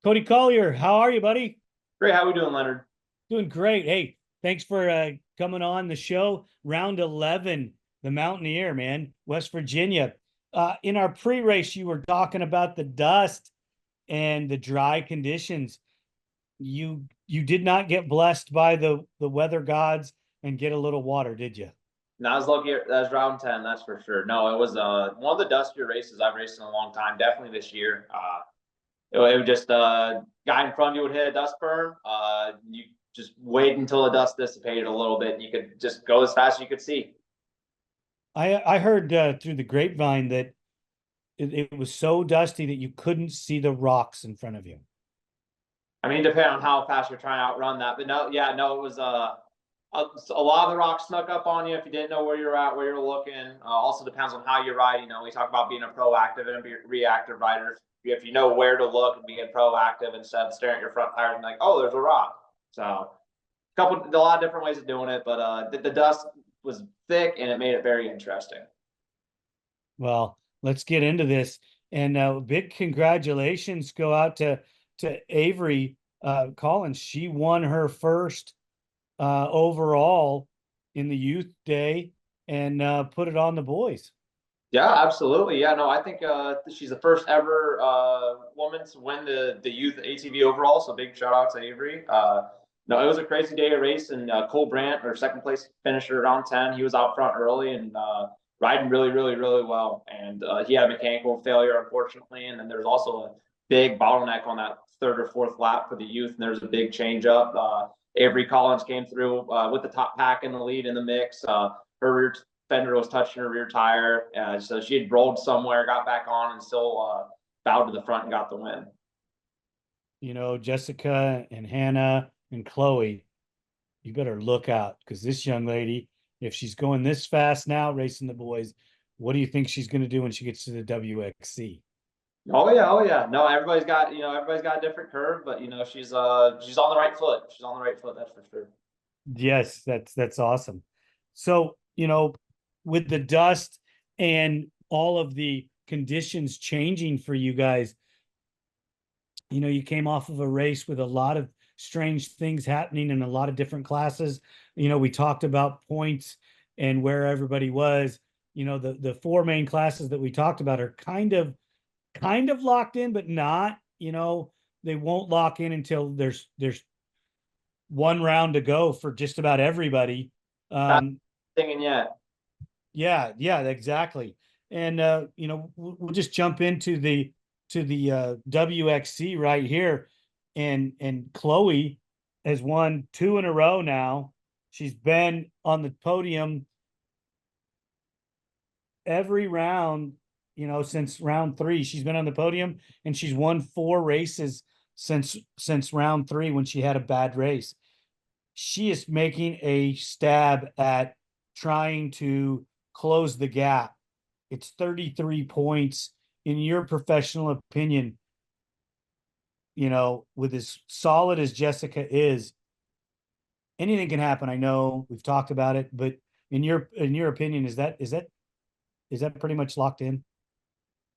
Cody Collier, how are you, buddy? Great. How we doing, Leonard? Doing great. Hey, thanks for coming on the show. Round 11, the Mountaineer, man, West Virginia. In our pre-race, you were talking about the dust and the dry conditions. You did not get blessed by the weather gods and get a little water, did you? No, I was lucky. That was round 10, that's for sure. No, it was one of the dustier races I've raced in a long time. Definitely this year. It would just guy in front of you would hit a dust berm. You just wait until the dust dissipated a little bit, and you could just go as fast as you could see. I heard through the grapevine that it was so dusty that you couldn't see the rocks in front of you. I mean, depending on how fast you're trying to outrun that, but no, yeah, no, it was a lot of the rocks snuck up on you if you didn't know where you're at, where you're looking. Also depends on how you ride. You know, we talk about being a proactive and a reactive rider. If you know where to look and being proactive instead of staring at your front tires and like, oh, there's a rock. So a lot of different ways of doing it, but the dust was thick and it made it very interesting. Well, let's get into this. And big congratulations go out to Avery Collins. She won her first overall in the youth day and put it on the boys. Yeah, absolutely. Yeah, no, I think she's the first ever woman to win the youth ATV overall. So big shout out to Avery. No, it was a crazy day of race, and Cole Brandt, our second place finisher around 10, he was out front early and riding really, really, really well. And he had a mechanical failure, unfortunately. And then there's also a big bottleneck on that third or fourth lap for the youth, and there's a big change up. Avery Collins came through with the top pack in the lead in the mix. Her rear fender was touching her rear tire, so she had rolled somewhere, got back on, and still bowed to the front and got the win. You know, Jessica and Hannah and Chloe, you better look out, because this young lady, if she's going this fast now racing the boys, what do you think she's going to do when she gets to the WXC? Oh yeah, oh yeah. No, everybody's got a different curve, but she's on the right foot. She's on the right foot, that's for sure. Yes, that's awesome. So, with the dust and all of the conditions changing for you guys, you came off of a race with a lot of strange things happening in a lot of different classes. We talked about points and where everybody was. The four main classes that we talked about are kind of locked in, but not. They won't lock in until there's one round to go for just about everybody. Not singing yet. Yeah, exactly. And we'll just jump into the WXC right here. And Chloe has won 2 in a row now. She's been on the podium every round, since round 3. She's been on the podium, and she's won 4 races since round 3 when she had a bad race. She is making a stab at trying to close the gap. It's 33 points. In your professional opinion, with as solid as Jessica is, anything can happen. I know we've talked about it, but in your opinion, is that pretty much locked in?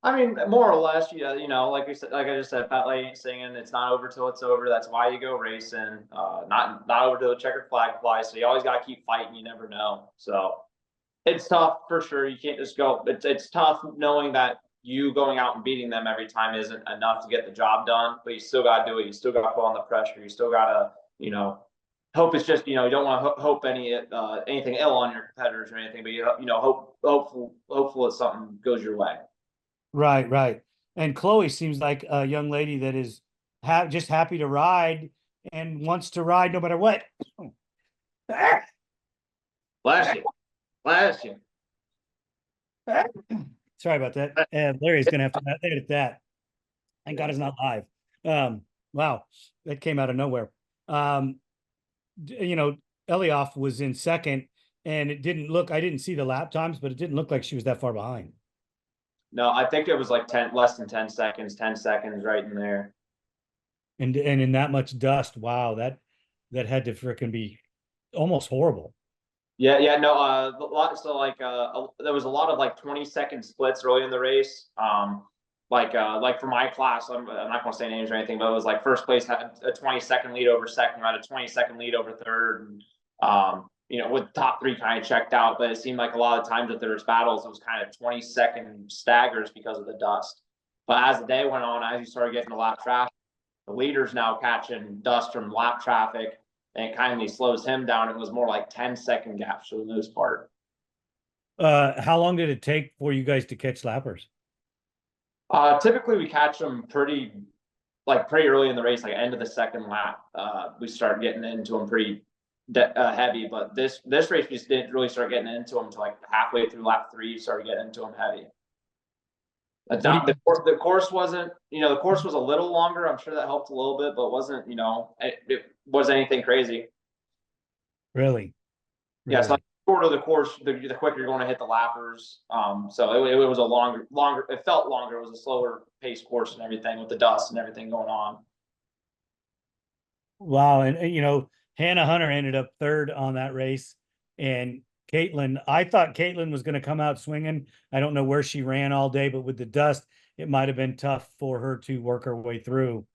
I mean, more or less, like we said, like I just said, Fat Lady ain't singing. It's not over till it's over. That's why you go racing. Not over till the checkered flag flies. So you always got to keep fighting. You never know. So it's tough for sure. You can't just go. It's tough knowing that you going out and beating them every time isn't enough to get the job done. But you still got to do it. You still got to put on the pressure. You still got to, hope it's just, you don't want to hope anything ill on your competitors or anything. But hopeful it's something goes your way. Right. And Chloe seems like a young lady that is just happy to ride and wants to ride no matter what. Bless you. Sorry about that. Larry's going to have to edit that. Thank God it's not live. Wow, that came out of nowhere. Elioff was in second, and I didn't see the lap times, but it didn't look like she was that far behind. No, I think it was like less than 10 seconds, 10 seconds right in there. And in that much dust, wow, that had to frickin' be almost horrible. Yeah, no, there was a lot of like 20-second splits early in the race. like for my class, I'm not going to say names or anything, but it was like first place had a 20-second lead over second, had a 20-second lead over third, and you know, with top three kind of checked out. But it seemed like a lot of times that there was battles, it was kind of 20-second staggers because of the dust. But as the day went on, as you started getting the lap traffic, the leader's now catching dust from lap traffic, and it kindly slows him down. It was more like 10-second gaps for the most part. How long did it take for you guys to catch lappers? Typically we catch them pretty early in the race, like end of the second lap. We start getting into them pretty heavy, but this race we just didn't really start getting into them until like halfway through lap 3. Started getting into them heavy. The course wasn't, you know, the course was a little longer. I'm sure that helped a little bit, but wasn't, you know, it wasn't anything crazy. Really? Yeah, so the shorter the course, the quicker you're going to hit the lappers. So it was a longer. It felt longer. It was a slower pace course and everything with the dust and everything going on. Wow, and you know, Hannah Hunter ended up third on that race, and Caitlin, I thought Caitlin was going to come out swinging. I don't know where she ran all day, but with the dust, it might have been tough for her to work her way through.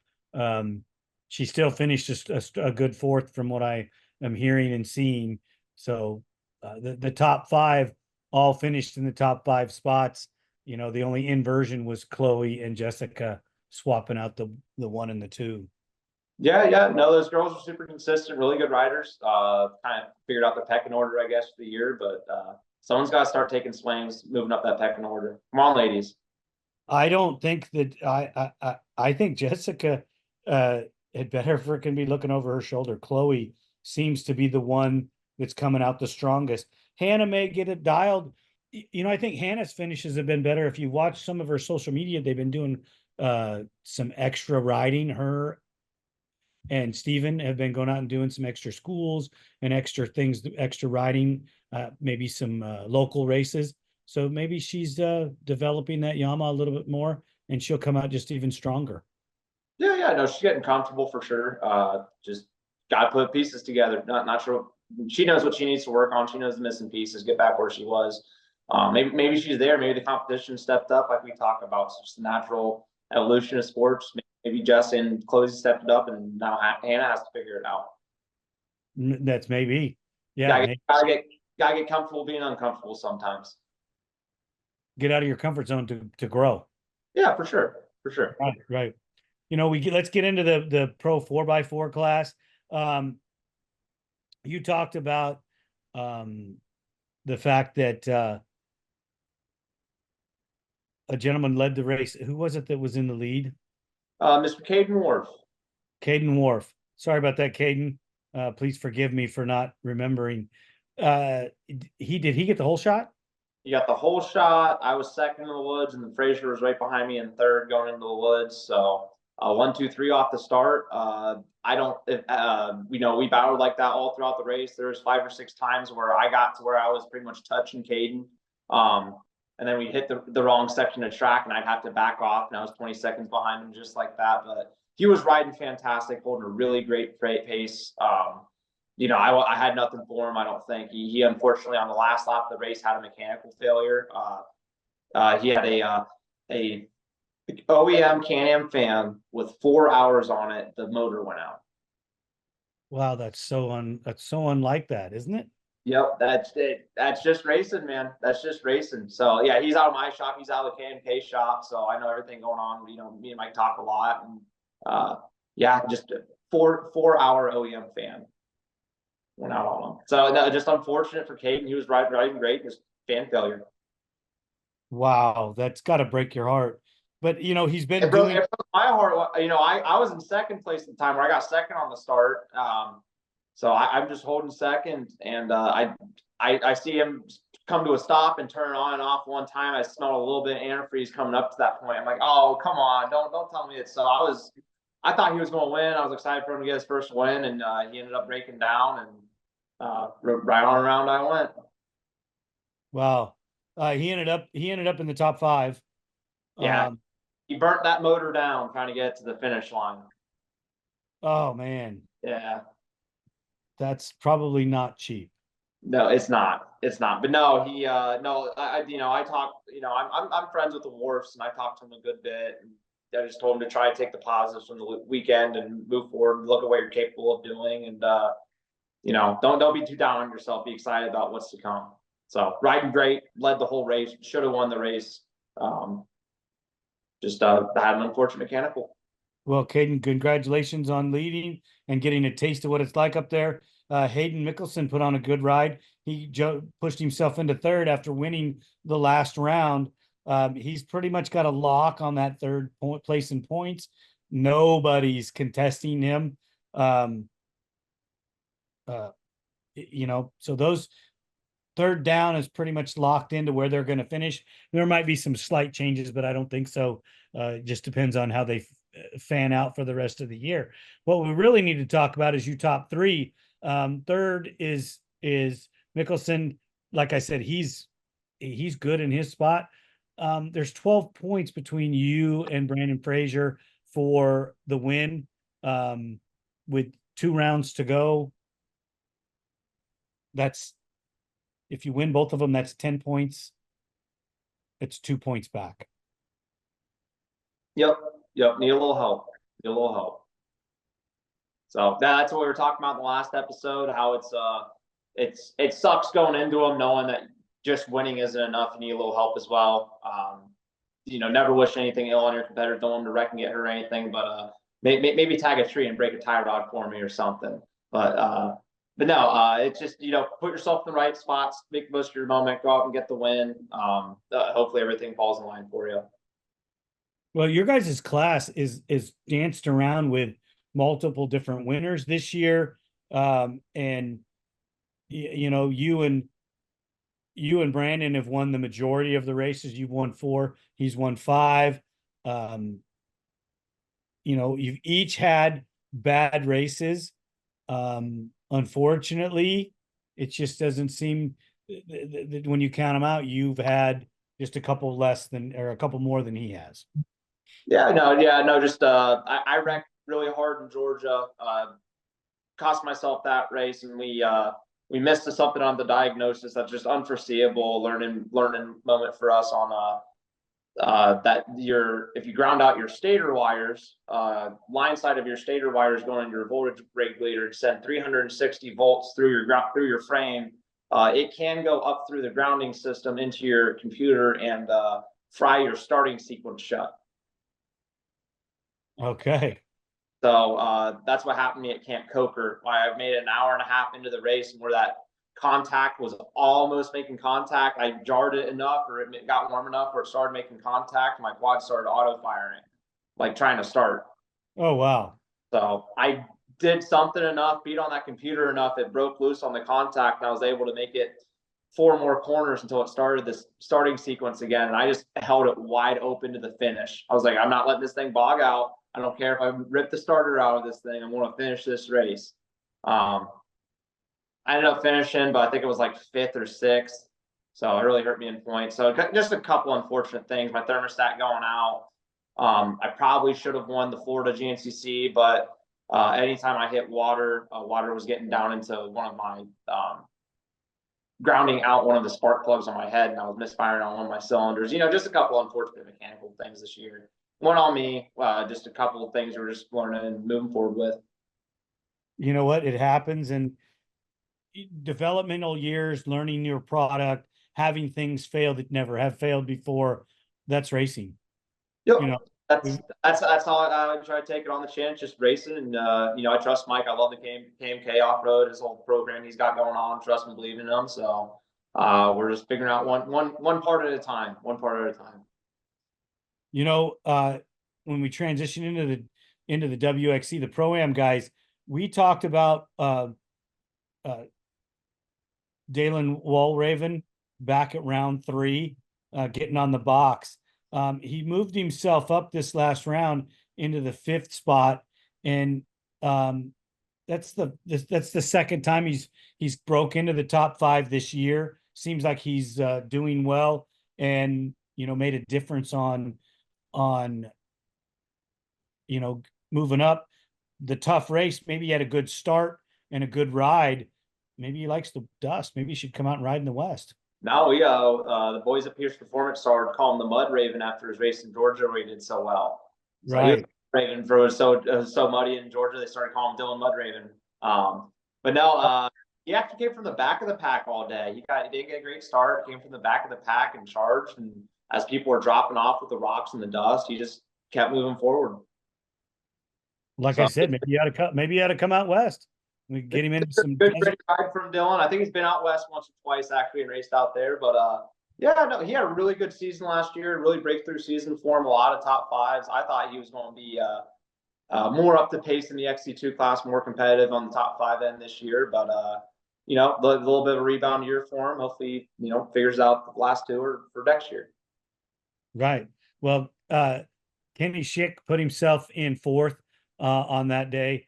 She still finished a good fourth from what I am hearing and seeing. So the top 5 all finished in the top 5 spots. You know, the only inversion was Chloe and Jessica swapping out the 1 and the 2. Yeah. No, those girls are super consistent, really good riders. Kind of figured out the pecking order, I guess, for the year, but someone's got to start taking swings, moving up that pecking order. Come on, ladies. I don't think that I think Jessica had better freaking be looking over her shoulder. Chloe seems to be the one that's coming out the strongest. Hannah may get it dialed. You know, I think Hannah's finishes have been better. If you watch some of her social media, they've been doing some extra riding. Her and Steven have been going out and doing some extra schools and extra things, extra riding, maybe some local races. So maybe she's developing that Yama a little bit more, and she'll come out just even stronger. Yeah. No, she's getting comfortable for sure. Just got to put pieces together. Not sure. She knows what she needs to work on. She knows the missing pieces. Get back where she was. Maybe she's there. Maybe the competition stepped up, like we talk about. It's just the natural evolution of sports. Maybe Jess and Chloe stepped it up, and now Hannah has to figure it out. That's maybe. Yeah. Gotta get comfortable being uncomfortable sometimes. Get out of your comfort zone to grow. Yeah, for sure. Right. You know, let's get into the pro 4x4 class. You talked about the fact that a gentleman led the race. Who was it that was in the lead? Mr. Kaden Wharff. Kaden Wharff. Sorry about that, Kaden. Please forgive me for not remembering. Did he get the whole shot? You got the whole shot. I was second in the woods, and then Frazier was right behind me in third going into the woods. So 1, 2, 3 off the start. I don't, you know, we battled like that all throughout the race. There was 5 or 6 times where I got to where I was pretty much touching Kaden. And then we hit the wrong section of track, and I'd have to back off, and I was 20 seconds behind him just like that. But he was riding fantastic, holding a really great pace. You know, I had nothing for him. I don't think he unfortunately on the last lap of the race had a mechanical failure. He had a OEM Can-Am fan with 4 hours on it. The motor went out. Wow, that's so unlike that, isn't it? Yep, that's it. That's just racing, man. That's just racing. So yeah, he's out of my shop. He's out of the K&K shop. So I know everything going on. You know, me and Mike talk a lot, and yeah, just a 4-hour OEM fan went out on him. So no, just unfortunate for Kaden. He was riding great. Just fan failure. Wow, that's got to break your heart. But you know, he's been it broke my heart. You know, I was in second place at the time, where I got second on the start. So I'm just holding second, and I see him come to a stop and turn on and off one time. I smelled a little bit of antifreeze coming up to that point. I'm like, oh, come on, don't tell me it's so. I thought he was going to win. I was excited for him to get his first win, and he ended up breaking down, and right on around I went. Wow, he ended up in the top 5. Yeah, he burnt that motor down trying to get to the finish line. Oh man, yeah, that's probably not cheap. No, it's not. It's not. But no, he no, I talked, I'm friends with the Wharfs and I talked to him a good bit. And I just told him to try to take the positives from the weekend and move forward and look at what you're capable of doing. And don't be too down on yourself. Be excited about what's to come. So riding great, led the whole race, should have won the race. Just had an unfortunate mechanical. Well, Kaden, congratulations on leading and getting a taste of what it's like up there. Haedyn Mickelson put on a good ride. He pushed himself into third after winning the last round. He's pretty much got a lock on that third place in points. Nobody's contesting him. So those third down is pretty much locked into where they're going to finish. There might be some slight changes, but I don't think so. It just depends on how they fan out for the rest of the year. What we really need to talk about is you top three. Third is Mickelson. Like I said, he's good in his spot. There's 12 points between you and Brandon Frazier for the win, with 2 rounds to go. That's, if you win both of them, that's 10 points. It's 2 points back. Yep. Need a little help. So that's what we were talking about in the last episode, how it sucks going into them knowing that just winning isn't enough. You need a little help as well. Never wish anything ill on your competitor. Don't want them to wreck and get hurt or anything, but maybe tag a tree and break a tie rod for me or something. But no, it's just, put yourself in the right spots, make the most of your moment, go out and get the win. Hopefully everything falls in line for you. Well, your guys' class is danced around with multiple different winners this year. And you and Brandon have won the majority of the races. You've won 4, he's won 5. You've each had bad races. Unfortunately, it just doesn't seem that when you count them out, you've had just a couple less than, or a couple more than he has. Just I wrecked really hard in Georgia, cost myself that race, and we missed something on the diagnosis that's just unforeseeable learning moment for us on that if you ground out your stator wires, line side of your stator wires going into your voltage regulator and send 360 volts through your frame, it can go up through the grounding system into your computer and fry your starting sequence shut. Okay. So that's what happened to me at Camp Coker. I made it an hour and a half into the race, and where that contact was almost making contact, I jarred it enough, or it got warm enough where it started making contact. And my quad started auto firing, like trying to start. Oh, wow. So I did something enough, beat on that computer enough, it broke loose on the contact, and I was able to make it 4 more corners until it started this starting sequence again. And I just held it wide open to the finish. I was like, I'm not letting this thing bog out. I don't care if I rip the starter out of this thing. I'm going to finish this race. I ended up finishing, but I think it was like 5th or 6th. So it really hurt me in points. So just a couple unfortunate things. My thermostat going out. I probably should have won the Florida GNCC, but anytime I hit water, water was getting down into one of my grounding out one of the spark plugs on my head, and I was misfiring on one of my cylinders. Just a couple unfortunate mechanical things this year. One on me, just a couple of things we're just learning and moving forward with. You know what? It happens in developmental years, learning your product, having things fail that never have failed before. That's racing. Yep. That's how I try to take it on the chin, just racing. And I trust Mike. I love the KMK off road, his whole program he's got going on. Trust and believe in him. So we're just figuring out one part at a time. When we transition into the WXC, the Pro Am guys, we talked about Dalen Walraven back at round 3, getting on the box. He moved himself up this last round into the 5th spot, and that's the second time he's broke into the top 5 this year. Seems like he's doing well, and made a difference on moving up the tough race. Maybe he had a good start and a good ride, maybe he likes the dust. Maybe he should come out and ride in the West. No, the boys at Pierce Performance started calling him the Mud Raven after his race in Georgia where he did so well. So he was Right. Raven for it was so muddy in Georgia, they started calling him Dylan Mud Raven. But no, he actually came from the back of the pack all day. He did get a great start, came from the back of the pack and charged. And as people were dropping off with the rocks and the dust, he just kept moving forward. Like So I said, maybe he had to come out West. We get him into some good ride from Dylan. I think he's been out West once or twice actually and raced out there. But yeah, no, he had a really good season last year, really breakthrough season for him, a lot of top fives. I thought he was going to be more up to pace in the XC2 class, more competitive on the top five end this year. But you know, a little bit of a rebound year for him. Hopefully, you know, figures out the last two or for next year. Right. Well, Kenny Schick put himself in fourth on that day.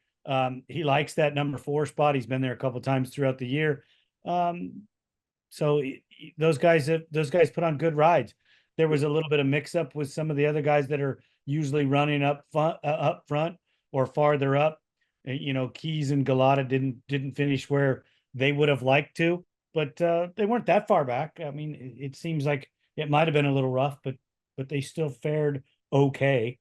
He likes that number 4 spot. He's been there a couple of times throughout the year. So those guys put on good rides. There was a little bit of mix up with some of the other guys that are usually running up front or farther up. You know, Keys and Galata didn't finish where they would have liked to, but they weren't that far back. I mean, it seems like it might have been a little rough, but they still fared okay.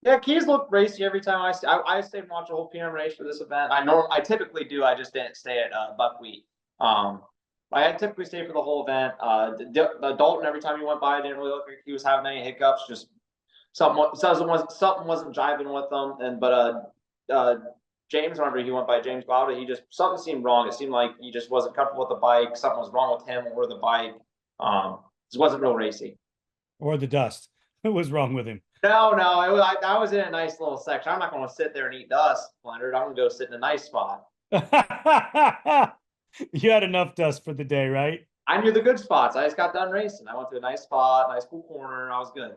Yeah, Keys looked racy every time I stayed and watched a whole PM race for this event. I typically do. I just didn't stay at Buckwheat. I typically stay for the whole event. The Dalton, every time he went by, didn't really look like he was having any hiccups. Just something wasn't jiving with them. But James, whenever he went by, James Glauda, something seemed wrong. It seemed like he just wasn't comfortable with the bike. Something was wrong with him or the bike. Just wasn't real racy. Or the dust. What was wrong with him? No, I was in a nice little section. I'm not going to sit there and eat dust, Leonard. I'm going to go sit in a nice spot. You had enough dust for the day, right? I knew the good spots. I just got done racing. I went to a nice spot, nice cool corner. I was good.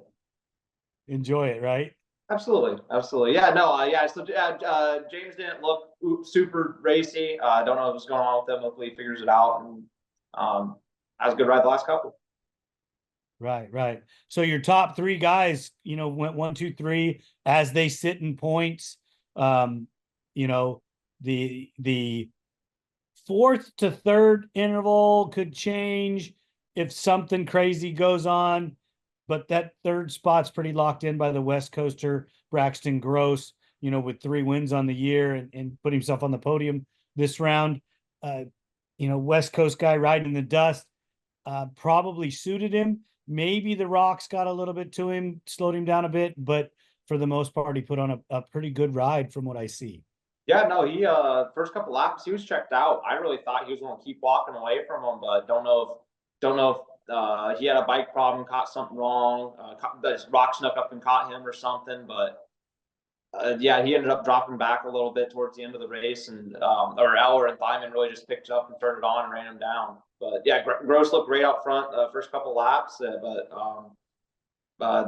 Enjoy it, right? Absolutely. Yeah, no, yeah. So James didn't look super racy. I don't know what's going on with him. Hopefully he figures it out. And that was a good ride the last couple. Right. So your top 3 guys, you know, went 1, 2, 3 as they sit in points. You know, the 4th to 3rd interval could change if something crazy goes on, but that 3rd spot's pretty locked in by the West Coaster, Braxton Grosse, you know, with 3 wins on the year and put himself on the podium this round. You know, West Coast guy riding in the dust probably suited him. Maybe the rocks got a little bit to him, slowed him down a bit, but for the most part, he put on a pretty good ride from what I see. Yeah, no, he first couple laps he was checked out. I really thought he was going to keep walking away from him, but don't know if he had a bike problem, caught something wrong, this rock snuck up and caught him or something. But yeah, he ended up dropping back a little bit towards the end of the race, and or Eller and Thieman really just picked up and turned it on and ran him down. But yeah, Grosse looked great out front first couple laps, but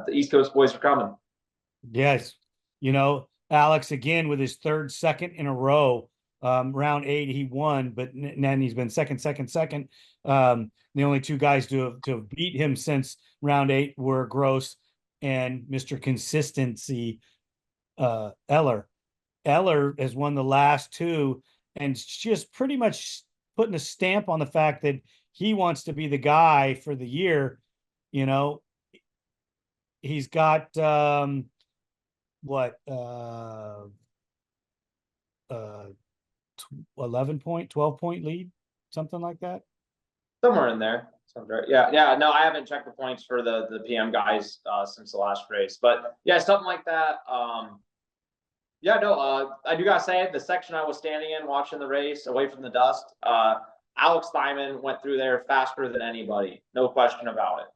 the East Coast boys are coming. Yes, you know, Alex again with his 3rd second in a row. Round 8 he won, but then he's been second. The only 2 guys to have beat him since round 8 were Grosse and Mr. Consistency Eller. Eller has won the last 2 and just pretty much putting a stamp on the fact that he wants to be the guy for the year. You know, he's got 12 point lead, something like that. Somewhere in there. Yeah. No, I haven't checked the points for the PM guys since the last race, but yeah, something like that. Yeah, no, I do gotta say the section I was standing in watching the race away from the dust, Alex Thieman went through there faster than anybody, no question about it.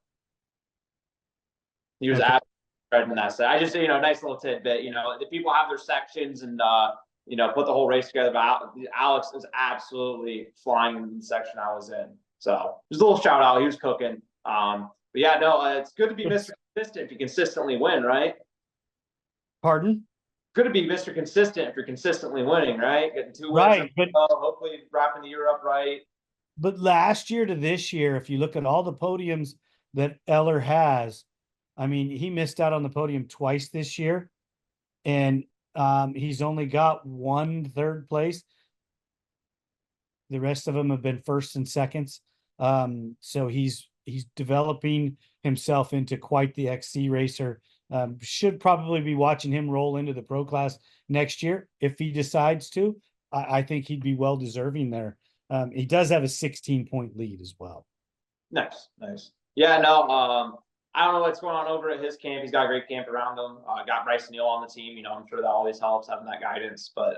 He was absolutely in that set. I just, you know, nice little tidbit. You know, the people have their sections and you know, put the whole race together. But Alex is absolutely flying in the section I was in. So just a little shout out. He was cooking. But yeah, no, it's good to be Mr. Consistent if you consistently win, right? Pardon? Good to be Mr. Consistent if you're consistently winning, right? Getting 2 wins, right? But hopefully wrapping the year up right. But last year to this year, if you look at all the podiums that Eller has, I mean, he missed out on the podium twice this year, and he's only got 1 3rd place. The rest of them have been firsts and seconds. So he's developing himself into quite the XC racer. Should probably be watching him roll into the pro class next year if he decides to. I think he'd be well deserving there. He does have a 16-point lead as well. Nice. Yeah, no, I don't know what's going on over at his camp. He's got a great camp around him. Got Bryson Neal on the team. You know, I'm sure that always helps having that guidance. But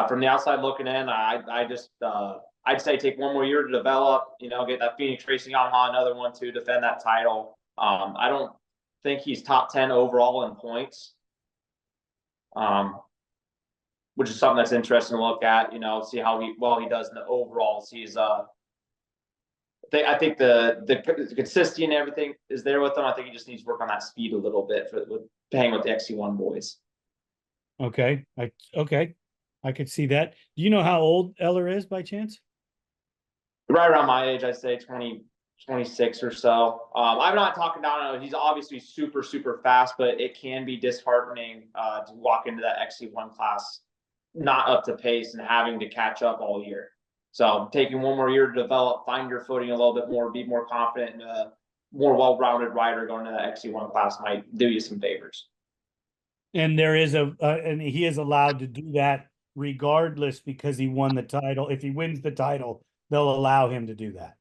from the outside looking in, I'd say take one more year to develop. You know, get that Phoenix Racing Yamaha another one to defend that title. I don't think he's top 10 overall in points, which is something that's interesting to look at. You know, see how he does in the overalls. I think the consistency and everything is there with him. I think he just needs to work on that speed a little bit with hanging with the XC1 boys. Okay, I could see that. Do you know how old Eller is by chance? Right around my age, I'd say 20, 26 or so. I'm not talking down on him. He's obviously super, super fast, but it can be disheartening to walk into that XC1 class not up to pace and having to catch up all year. So taking one more year to develop, find your footing a little bit more, be more confident, and a more well-rounded rider going to that XC1 class might do you some favors. And there is and he is allowed to do that regardless because he won the title. If he wins the title, they'll allow him to do that.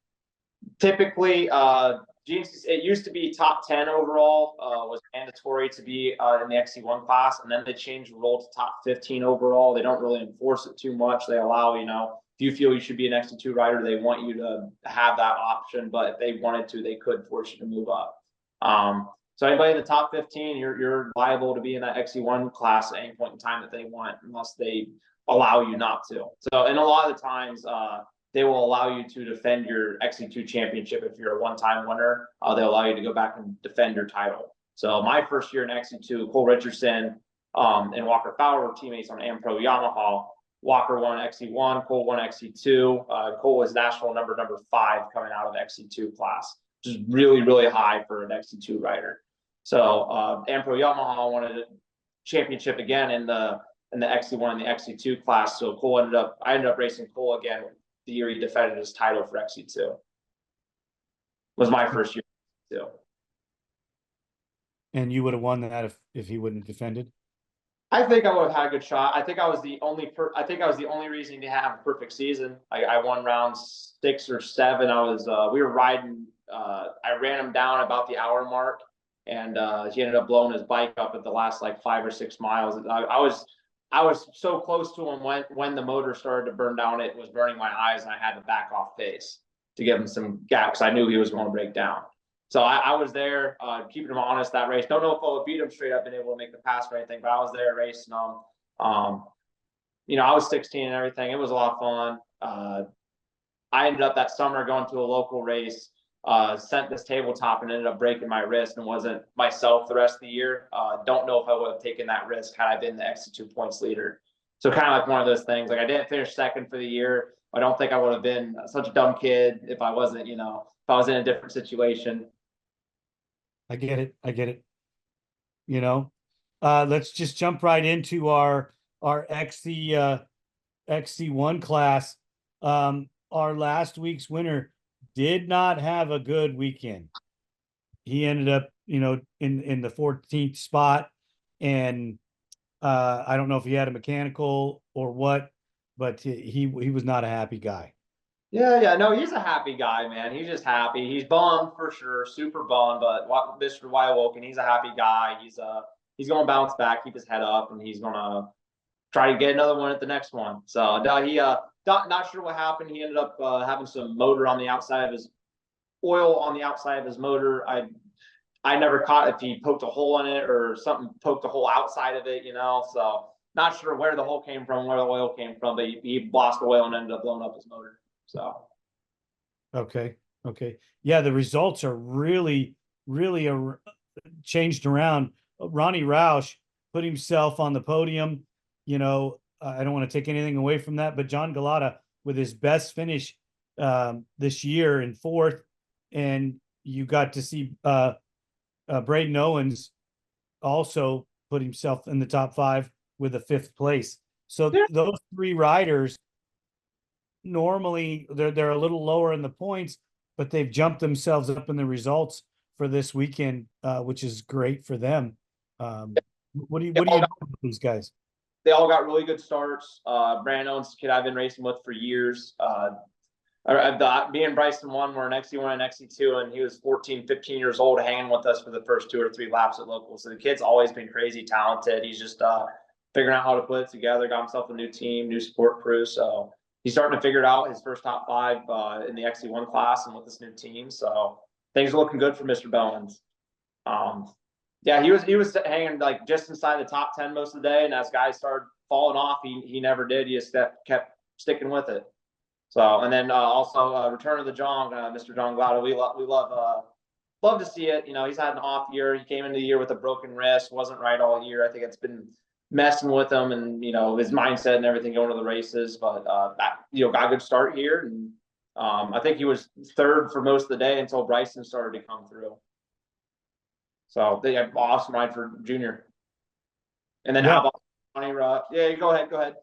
Typically, GNCC, it used to be top 10 overall, was mandatory to be in the XC1 class, and then they changed the rule to top 15 overall. They don't really enforce it too much. They allow, you know, if you feel you should be an XC2 rider, they want you to have that option, but if they wanted to, they could force you to move up. So anybody in the top 15, you're liable to be in that XC1 class at any point in time that they want, unless they allow you not to. So, and a lot of the times, they will allow you to defend your XC2 championship if you're a one-time winner. They'll allow you to go back and defend your title. So my first year in XC2, Cole Richardson and Walker Fowler were teammates on Am Pro Yamaha. Walker won XC1, Cole won XC2. Cole was national number 5 coming out of XC2 class, which is really, really high for an XC2 rider. So Am Pro Yamaha won a championship again in the XC1 and the XC2 class. So I ended up racing Cole again the year he defended his title for XC2. Was my first year too. And you would have won that if he wouldn't have defended? I think I would have had a good shot. I think I was the only reason to have a perfect season. I won round 6 or 7. We were riding. I ran him down about the hour mark, and he ended up blowing his bike up at the last like 5 or 6 miles. I was so close to him when the motor started to burn down. It was burning my eyes, and I had to back off pace to give him some gaps. I knew he was going to break down. So I was there, keeping him honest that race. Don't know if I would beat him straight up, been able to make the pass or anything, but I was there racing him. You know, I was 16 and everything. It was a lot of fun. I ended up that summer going to a local race, sent this tabletop and ended up breaking my wrist and wasn't myself the rest of the year. Don't know if I would have taken that risk had I been the XC2 points leader. So kind of like one of those things, like I didn't finish second for the year. I don't think I would have been such a dumb kid if I wasn't, you know, if I was in a different situation. I get it. You know, let's just jump right into our XC1 class. Our last week's winner did not have a good weekend. He ended up, you know, in the 14th spot, and I don't know if he had a mechanical or what, but he was not a happy guy. Yeah, no, he's a happy guy, man. He's just happy. He's bummed for sure, super bummed. But Mr. Wyowoken, he's a happy guy. He's gonna bounce back, keep his head up, and he's gonna try to get another one at the next one. So no, he not sure what happened. He ended up having some motor on the outside of his oil on the outside of his motor. I never caught if he poked a hole in it or something poked a hole outside of it, you know. So not sure where the hole came from, where the oil came from, but he lost oil and ended up blowing up his motor. So okay. Yeah, the results are really changed around. Ronnie Roush put himself on the podium. You know, I don't want to take anything away from that, but John Galata with his best finish this year in 4th, and you got to see Braden Owens also put himself in the top 5 with a 5th place. So those 3 riders normally they're a little lower in the points, but they've jumped themselves up in the results for this weekend, which is great for them. What do you do with these guys? They all got really good starts. Brandon's kid I've been racing with for years. Me and Bryson won. We're an XC1 and XC2, and he was 14, 15 years old hanging with us for the first 2 or 3 laps at local. So the kid's always been crazy talented. He's just figuring out how to put it together, got himself a new team, new support crew. So he's starting to figure it out, his first top 5 in the XC1 class and with this new team. So things are looking good for Mr. Bowens. Yeah, he was hanging like just inside the top 10 most of the day, and as guys started falling off, he never did. He just kept sticking with it. So, and then also return of the Jong, Mr. John Glado. We love to see it. You know, he's had an off year. He came into the year with a broken wrist, wasn't right all year. I think it's been messing with him, and you know his mindset and everything going to the races. But got a good start here, and I think he was 3rd for most of the day until Bryson started to come through. So they have awesome ride for Junior. And then how about Johnny? Yeah, go ahead.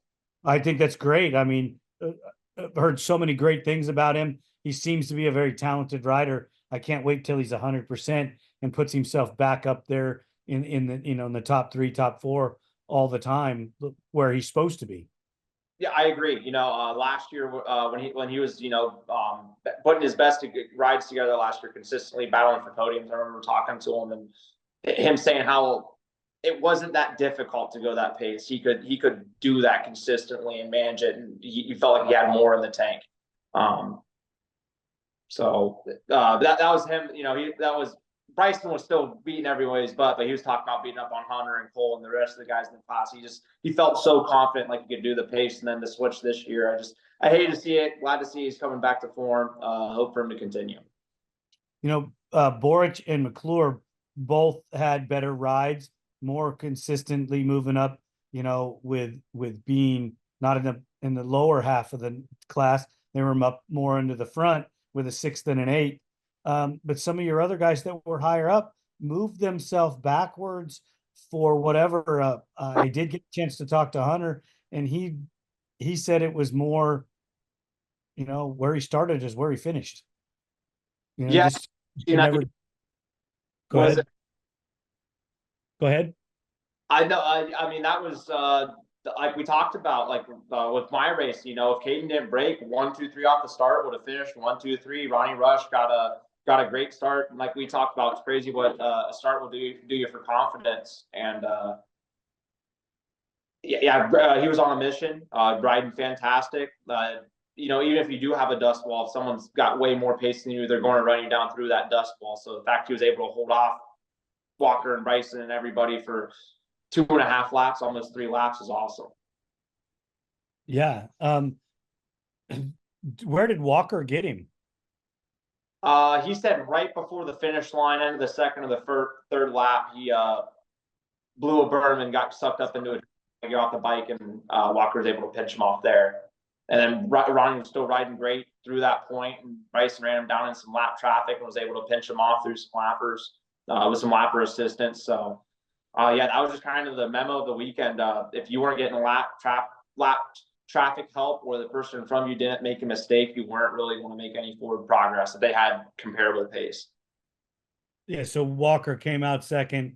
I think that's great. I mean, I've heard so many great things about him. He seems to be a very talented rider. I can't wait till he's 100% and puts himself back up there in the in the top 3, top 4 all the time, where he's supposed to be. Yeah, I agree. You know, last year when he was putting his best rides together last year, consistently battling for podiums. I remember talking to him and him saying how it wasn't that difficult to go that pace. He could do that consistently and manage it, and he felt like he had more in the tank. So that was him. You know, Bryson was still beating everybody's butt, but he was talking about beating up on Hunter and Cole and the rest of the guys in the class. He felt so confident, like he could do the pace, and then to switch this year, I hate to see it. Glad to see he's coming back to form. Hope for him to continue. You know, Boric and McClure both had better rides, more consistently moving up. You know, with being not in the lower half of the class, they were up more into the front with a 6th and an 8th. But some of your other guys that were higher up moved themselves backwards for whatever. I did get a chance to talk to Hunter, and he said it was more, you know, where he started is where he finished. You know, yeah. Never. Go ahead. Go ahead. I know. I mean, that was like we talked about, like with my race. You know, if Kaden didn't break 1, 2, 3 off the start, would have finished 1, 2, 3. Ronnie Rush got a great start. And like we talked about, it's crazy what a start will do you for confidence. And he was on a mission, riding fantastic. You know, even if you do have a dust wall, if someone's got way more pace than you, they're going to run you down through that dust wall. So the fact he was able to hold off Walker and Bryson and everybody for 2.5 laps, almost 3 laps, is awesome. Yeah. Where did Walker get him? He said right before the finish line, end of the 2nd or the 3rd lap, he blew a berm and got sucked up into get off the bike, and Walker was able to pinch him off there. And then Ronnie was still riding great through that point, and Bryson ran him down in some lap traffic and was able to pinch him off through some lappers with some lapper assistance. So, that was just kind of the memo of the weekend. If you weren't getting lap traffic help, or the person in front of you didn't make a mistake, you weren't really going to make any forward progress if they had comparable pace. Yeah, so Walker came out second,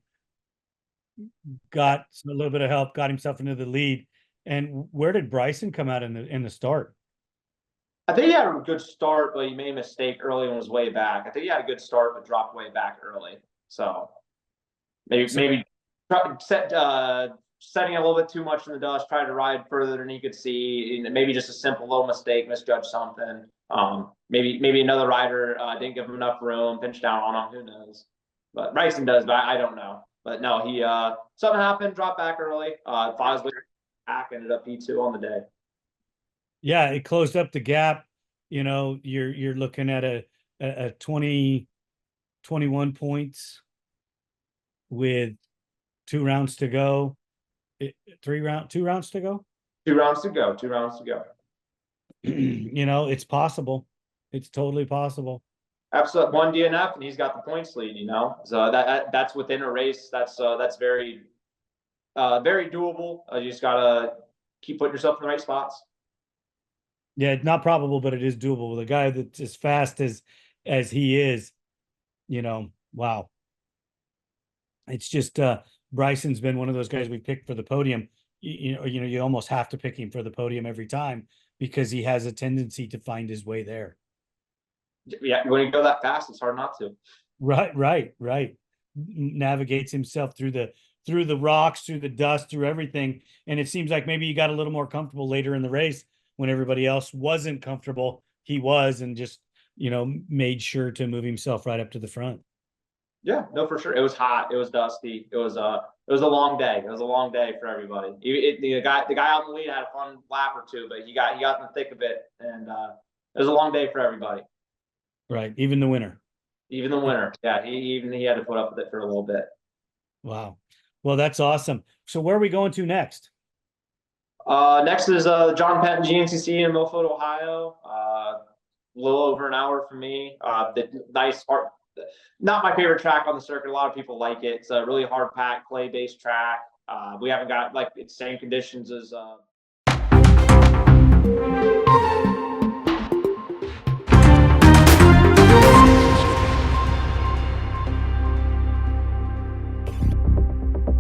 got a little bit of help, got himself into the lead. And where did Bryson come out in the start? I think he had a good start, but he made a mistake early and was way back. I think he had a good start, but dropped way back early. So maybe setting a little bit too much in the dust, tried to ride further than he could see. Maybe just a simple little mistake, misjudged something. Maybe another rider didn't give him enough room, pinched down on him. Who knows? But Bryson does, but I don't know. But no, he something happened, dropped back early, fought his way back, ended up P2 on the day. Yeah, it closed up the gap. You know, you're looking at a 21 points with 2 rounds to go. 2 rounds to go. 2 rounds to go. 2 rounds to go. You know, it's possible. It's totally possible. Absolutely. 1 DNF and he's got the points lead, you know. So that's within a race. That's very very doable. You just gotta keep putting yourself in the right spots. Yeah, not probable, but it is doable with a guy that's as fast as he is. Wow. It's just Bryson's been one of those guys we picked for the podium. You almost have to pick him for the podium every time because he has a tendency to find his way there. Yeah, when you go that fast, it's hard not to. Right. Navigates himself through the rocks, through the dust, through everything. And it seems like maybe he got a little more comfortable later in the race when everybody else wasn't comfortable. He was, and just, made sure to move himself right up to the front. Yeah, no, for sure. It was hot. It was dusty. It was a long day. It was a long day for everybody. The guy out in the lead had a fun lap or two, but he got in the thick of it, and it was a long day for everybody. Right, even the winner. Even the winner. Yeah, he had to put up with it for a little bit. Wow. Well, that's awesome. So where are we going to next? Next is John Patton GNCC in Milford, Ohio. A little over an hour from me. The nice hard, not my favorite track on the circuit. A lot of people like it. It's a really hard packed clay based track. We haven't got like it's same conditions as